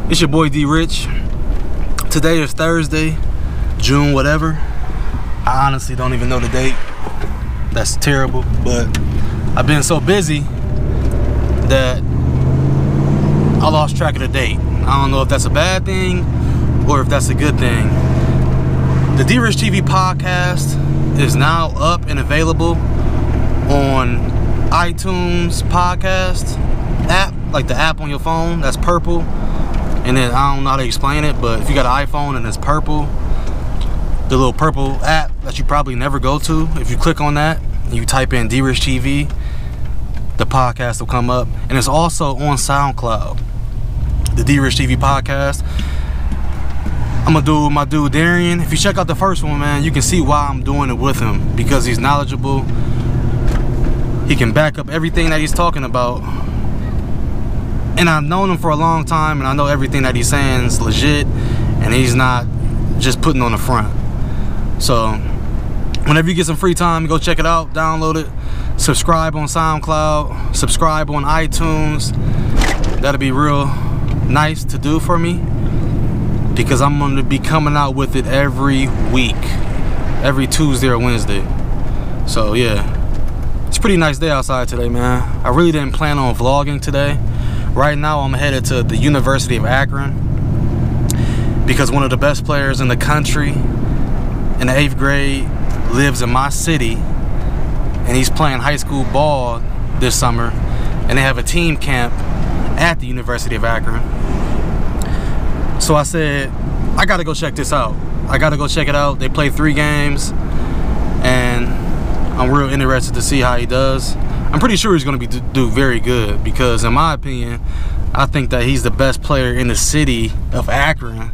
It's your boy D Rich. Today is Thursday, June whatever. I honestly don't even know the date. That's terrible, but I've been so busy that I lost track of the date. I don't know if that's a bad thing or if that's a good thing. The D Rich TV podcast is now up and available on iTunes podcast app, like the app on your phone that's purple. And then I don't know how to explain it, but if you got an iPhone and it's purple, the little purple app that you probably never go to, if you click on that and you type in D Rich TV, the podcast will come up. And it's also on SoundCloud, the D Rich TV podcast. I'm gonna do with my dude Darian. If you check out the first one, man, you can see why I'm doing it with him, because he's knowledgeable. He can back up everything that he's talking about. And I've known him for a long time, and I know everything that he's saying is legit, and he's not just putting on the front. So whenever you get some free time, go check it out, download it, subscribe on SoundCloud, subscribe on iTunes. That'll be real nice to do for me, because I'm going to be coming out with it every week, every Tuesday or Wednesday. So yeah, it's a pretty nice day outside today, man. I really didn't plan on vlogging today. Right now I'm headed to the University of Akron because one of the best players in the country in the 8th grade lives in my city, and he's playing high school ball this summer, and they have a team camp at the University of Akron. So I said, I gotta go check this out. I gotta go check it out. They play 3 games, and I'm real interested to see how he does. I'm pretty sure he's gonna do very good, because in my opinion, I think that he's the best player in the city of Akron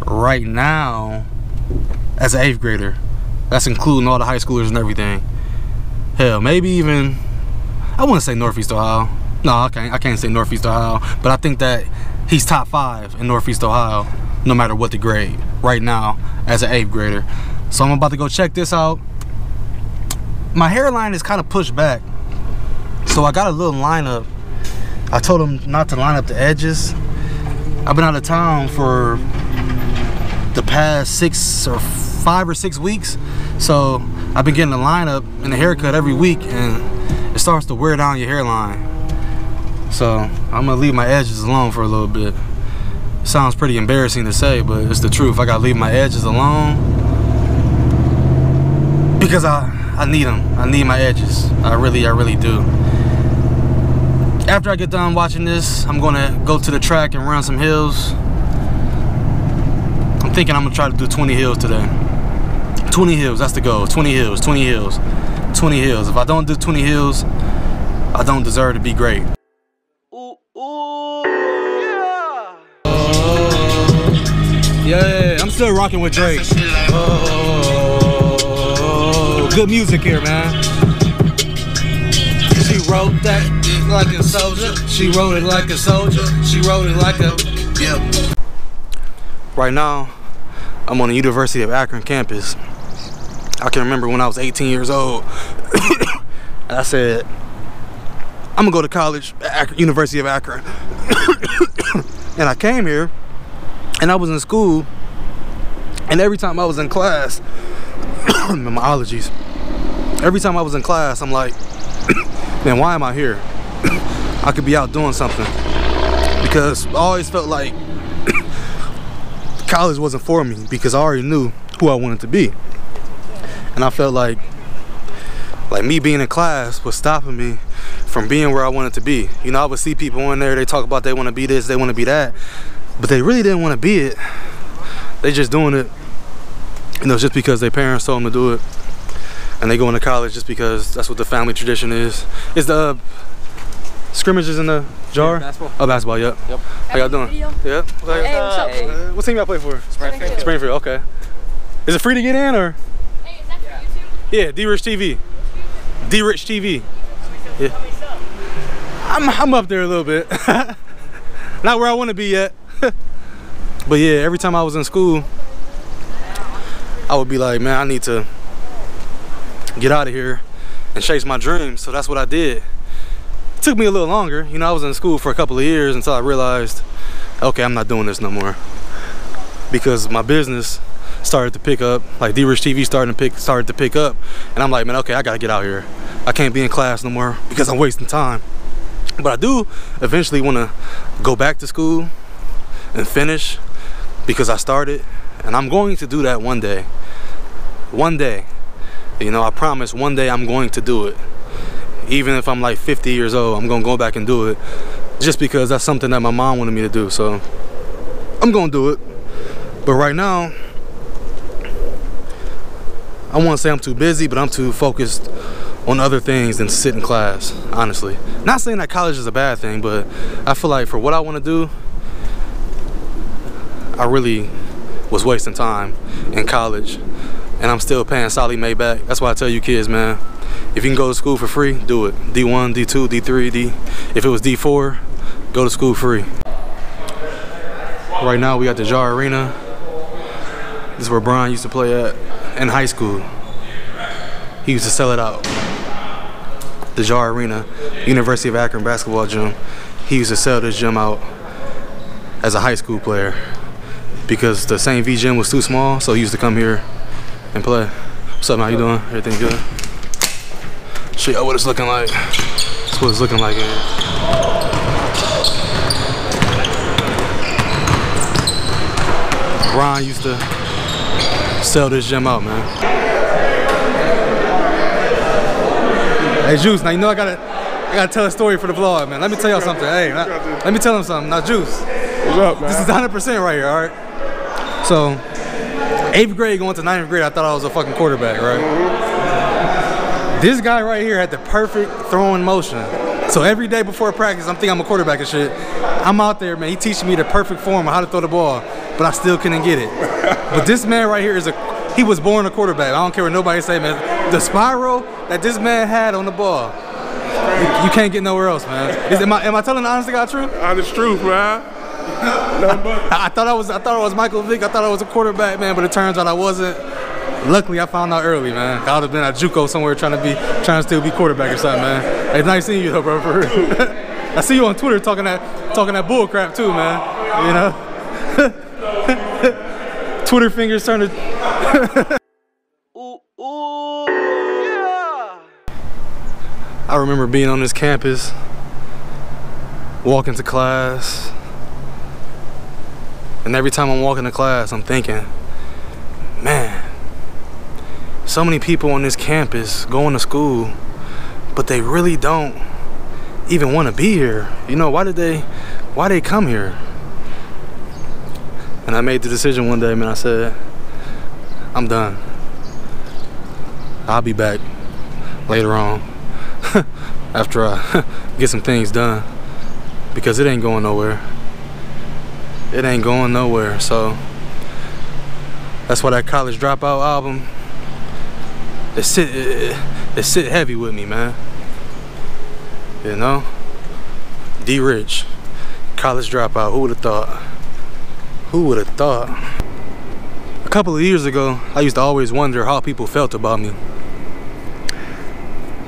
right now as an 8th grader. That's including all the high schoolers and everything. Hell, maybe even, I wouldn't say Northeast Ohio. No, I can't say Northeast Ohio, but I think that he's top 5 in Northeast Ohio, no matter what the grade, right now as an 8th grader. So I'm about to go check this out. My hairline is kind of pushed back, so I got a little lineup. I told him not to line up the edges. I've been out of town for the past 5 or 6 weeks, so I've been getting a lineup and a haircut every week, and it starts to wear down your hairline. So I'm gonna leave my edges alone for a little bit. Sounds pretty embarrassing to say, but it's the truth. I gotta leave my edges alone because I need them. I need my edges. I really do. After I get done watching this, I'm gonna go to the track and run some hills. I'm thinking I'm gonna try to do 20 hills today. 20 hills, that's the goal. 20 hills, 20 hills, 20 hills. If I don't do 20 hills, I don't deserve to be great. Ooh, ooh, yeah. Yeah, I'm still rocking with Drake. Good music here, man. She wrote that like a soldier. She wrote it like a soldier. She wrote it like a, yeah. Right now, I'm on the University of Akron campus. I can remember when I was 18 years old, and I said, I'm gonna go to college at University of Akron. And I came here, and I was in school, and every time I was in class, my allergies. Every time I was in class, I'm like, man, why am I here? I could be out doing something. Because I always felt like college wasn't for me, because I already knew who I wanted to be. And I felt like me being in class was stopping me from being where I wanted to be. You know, I would see people in there, they talk about they want to be this, they want to be that, but they really didn't want to be it. They just doing it, you know, just because their parents told them to do it. And they go into college just because that's what the family tradition is. Is the scrimmages in the jar? Yeah, basketball. Oh, basketball, yep. How y'all doing? Yep. Hey, what's up? Hey. What team y'all play for? Springfield. Springfield, okay. Is it free to get in, or? Hey, is that for YouTube? Yeah, D Rich TV. D Rich TV. Yeah. I'm up there a little bit. Not where I want to be yet. But yeah, every time I was in school, I would be like, man, I need to get out of here and chase my dreams. So that's what I did. took me a little longer. You know, I was in school for a couple of years until I realized, okay, I'm not doing this no more. Because my business started to pick up, like D-Rich TV started to pick up, and I'm like, man, okay, I gotta get out here. I can't be in class no more because I'm wasting time. But I do eventually want to go back to school and finish because I started, and I'm going to do that one day. One day, you know, I promise one day I'm going to do it. Even if I'm like 50 years old, I'm gonna go back and do it just because that's something that my mom wanted me to do. So I'm gonna do it. But right now, I want to say I'm too busy, but I'm too focused on other things than sit in class, honestly. Not saying that college is a bad thing, but I feel like for what I want to do, I really was wasting time in college, and I'm still paying Solly May back. That's why I tell you kids, man, if you can go to school for free, do it. D1, D2, D3, if it was D4, go to school free. Right now we got the Jar Arena. This is where Brian used to play at in high school. He used to sell it out. The Jar Arena, University of Akron basketball gym. He used to sell this gym out as a high school player because the St. V gym was too small, so he used to come here and play. What's up, man? How you doing? Everything good? Show y'all what it's looking like. That's what it's looking like in here. Brian used to sell this gym out, man. Hey Juice, now you know I gotta tell a story for the vlog, man. Let me tell y'all something. Hey, let me tell him something. Now Juice, what's up, man? This is 100% right here, all right? So, 8th grade going to 9th grade, I thought I was a fucking quarterback, right? This guy right here had the perfect throwing motion. So every day before practice, I'm thinking I'm a quarterback and shit. I'm out there, man. He teaching me the perfect form of how to throw the ball, but I still couldn't get it. But this man right here he was born a quarterback. I don't care what nobody say, man. The spiral that this man had on the ball, you can't get nowhere else, man. Am I telling the honest to God truth? Honest truth, man. I thought I was Michael Vick. I thought I was a quarterback, man, but it turns out I wasn't. Luckily, I found out early, man. I would have been at JUCO somewhere trying to still be quarterback or something, man. Hey, it's nice seeing you though, bro. For real. I see you on Twitter talking that bull crap too, man. You know. Twitter fingers turn to. Ooh, yeah. I remember being on this campus, walking to class, and every time I'm walking to class, I'm thinking, man, so many people on this campus going to school, but they really don't even want to be here. You know, why they come here? And I made the decision one day, man. I said, I'm done. I'll be back later on after I get some things done, because it ain't going nowhere. It ain't going nowhere. So that's why that College Dropout album, it sit heavy with me, man. You know, D-Rich, College Dropout. Who would have thought? Who would have thought? A couple of years ago, I used to always wonder how people felt about me.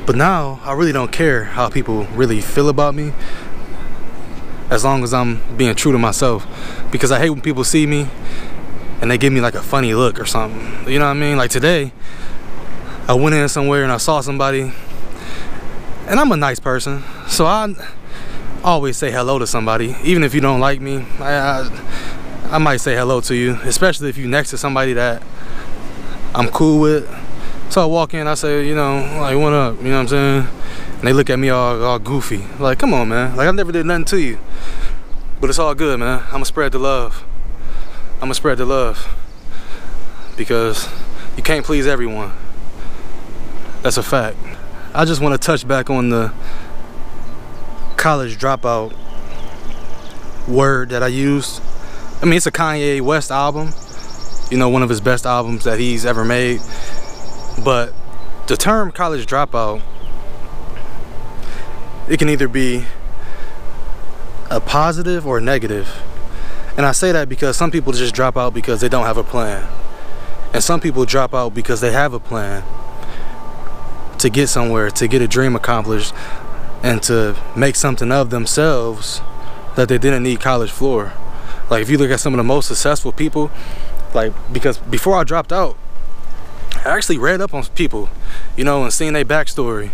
But now, I really don't care how people really feel about me, as long as I'm being true to myself. Because I hate when people see me and they give me like a funny look or something. You know what I mean? Like today, I went in somewhere and I saw somebody, and I'm a nice person, so I always say hello to somebody. Even if you don't like me, I might say hello to you, especially if you're next to somebody that I'm cool with. So I walk in, I say, you know, like, what up? You know what I'm saying? And they look at me all goofy. Like, come on, man. Like, I never did nothing to you. But it's all good, man. I'ma spread the love. I'ma spread the love. Because you can't please everyone. That's a fact. I just want to touch back on the College Dropout word that I used. I mean, it's a Kanye West album. You know, one of his best albums that he's ever made. But the term college dropout, it can either be a positive or a negative. And I say that because some people just drop out because they don't have a plan. And some people drop out because they have a plan to get somewhere, to get a dream accomplished, and to make something of themselves that they didn't need college for. Like if you look at some of the most successful people, like, because before I dropped out, I actually read up on people, you know, and seeing their backstory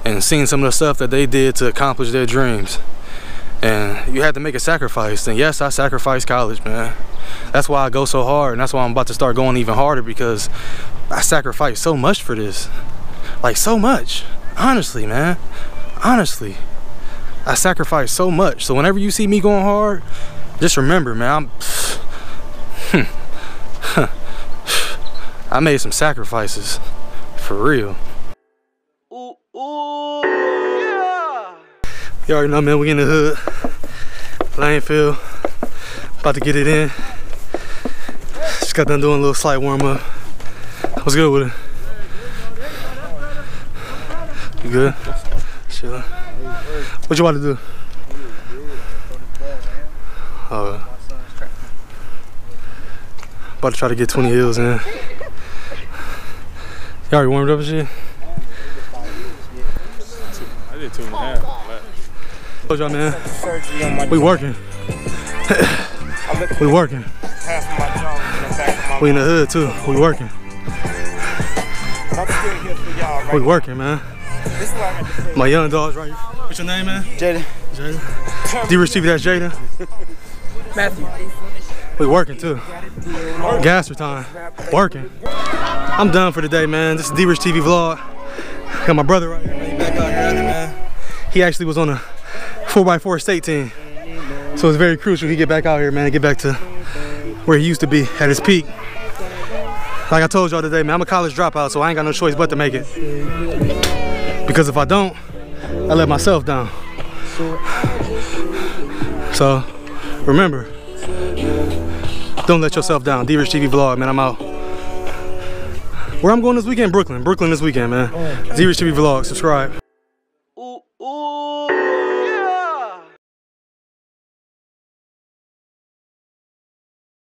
and seeing some of the stuff that they did to accomplish their dreams. And you had to make a sacrifice. And yes, I sacrificed college, man. That's why I go so hard, and that's why I'm about to start going even harder, because I sacrificed so much for this. Like, so much. Honestly, man. Honestly. I sacrificed so much. So whenever you see me going hard, just remember, man, I made some sacrifices. For real. Ooh, ooh, yeah. You already know, man, we in the hood. Plainfield. About to get it in. Just got done doing a little slight warm up. What's good with it? You good? Sure. What you want to do? About to try to get 20 hills in. You already warmed up and shit? I did 2.5. Told y'all, man. We working. We working. We in the hood too. We working. We working, man. My young dog's right here. What's your name, man? Jada. Jada. D-Rich TV, that's Jada. Matthew. We working too. Gas for time. Working. I'm done for the day, man. This is D-Rich TV vlog. Got my brother right here, man. He back out here at it, man. He actually was on a 4x4 state team. So it's very crucial he get back out here, man, and get back to where he used to be at his peak. Like I told y'all today, man, I'm a college dropout, so I ain't got no choice but to make it. Because if I don't, I let myself down. So remember, don't let yourself down. D-Rich TV vlog, man, I'm out. Where I'm going this weekend? Brooklyn this weekend, man. D-Rich TV vlog, subscribe.